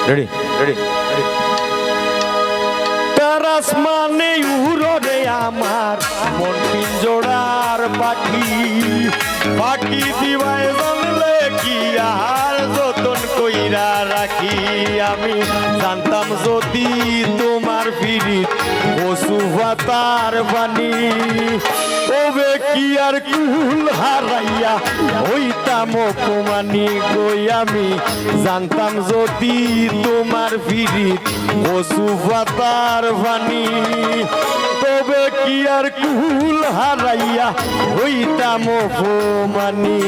ready ready তার আসমানে উড়ে আমার মন পিঞ্জরার পাখি পাখি দিবায় জানলে কি আর যতন কইরা রাখি আমি জানতাম যদি তোমার পিরিত পশু পাতার বাণী তবে কি আর কুল হারাইয়া হইতাম অপমানি গই আমি জানতাম যদি তোমার পিরিত পশু পাতার বাণী তবে কি আর কুল হারাইয়া হইতাম অপমানি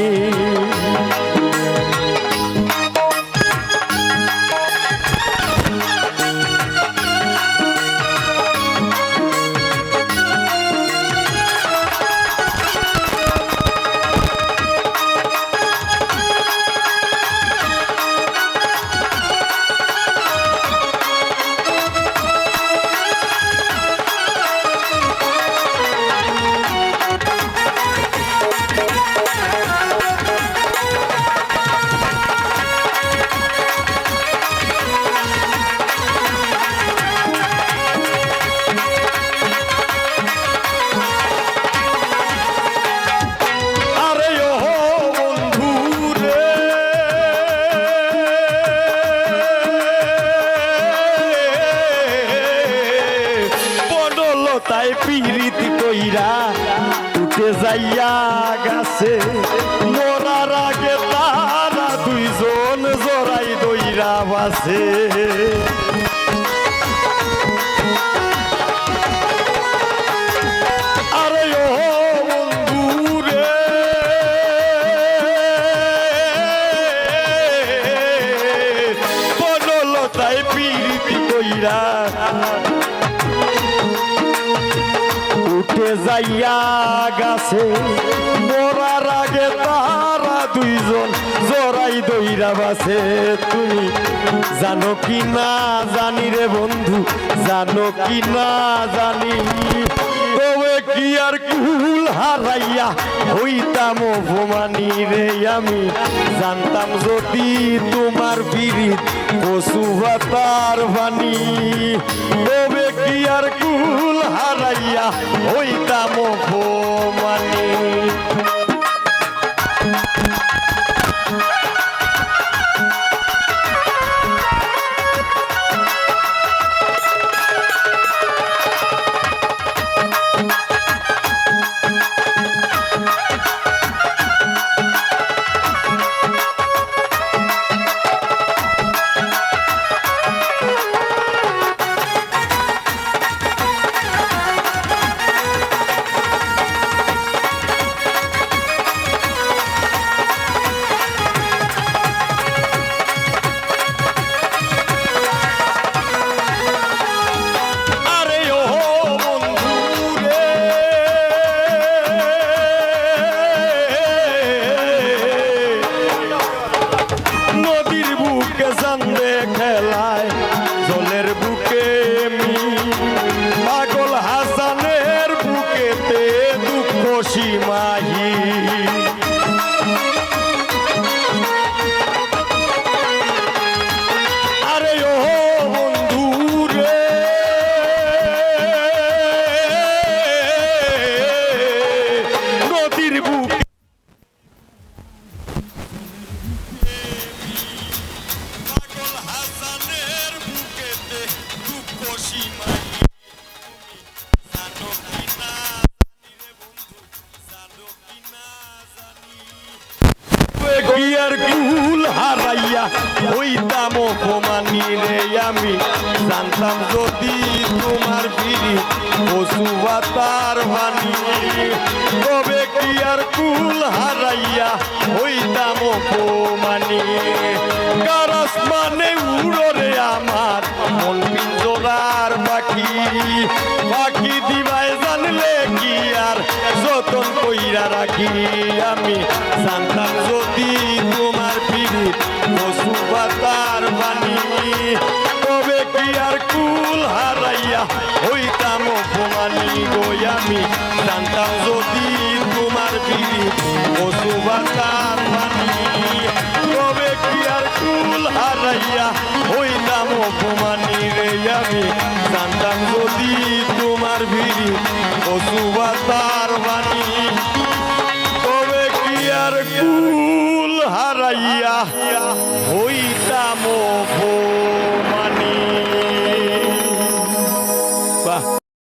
তাই পিরিতি কইরা উঠে যাইয়া গাছে মরার আগে তারা দুইজন জড়াই দইরা বাসে আরে ও বন্ধু রে বনলতায় পিরিতি কইরা উঠে যাইয়া গাছে মরার আগে তারা দুইজন জড়াই দইরা বাসে তুমি জানো কি না জানি রে বন্ধু জানো কি না জানি তবে কি আর কুল হারাইয়া হইতাম অপমানি রে আমি জানতাম যদি তোমার পিরিত পশু পাতার বাণী তবে কি আর কুল হারাইয়া হইতাম অপমানি খেলায় জলের বুকে পাগল হাসানের বুকেতে দুঃখ সীমাহি আরে ও বন্ধু রে নদীর বুকে হাসানের বুকেতে দুঃখ সীমাহীন জানো কি না জানি রে বন্ধু জানো কি না জানি কি আর কুল হারাইয়া হইতাম অপমানি রে আমি জানতাম যদি তোমার পিরিত পশু পাতার বাণী তবে কি আর কুল হারাইয়া হইতাম অপমানি কার আসমানে উড়ে আমার মন পিঞ্জরার পাখি পাখি দিবায় জানলে কি আর যতন কইরা রাখি আমি জানতাম যদি তোমার পিরিত পশু পাতার বাণী তবে কি আর কুল হারাইয়া হইতাম অপমানি গই আমি জানতাম যদি তোমার পিরিত পশু পাতার বাণী তবে কি আর কুল হারাইয়া হইতাম অপমানি রে আমি জানতাম যদি তোমার ভিড়ি অসুবাতার বাণী তবে কি আর কুল হারাইয়া হইতাম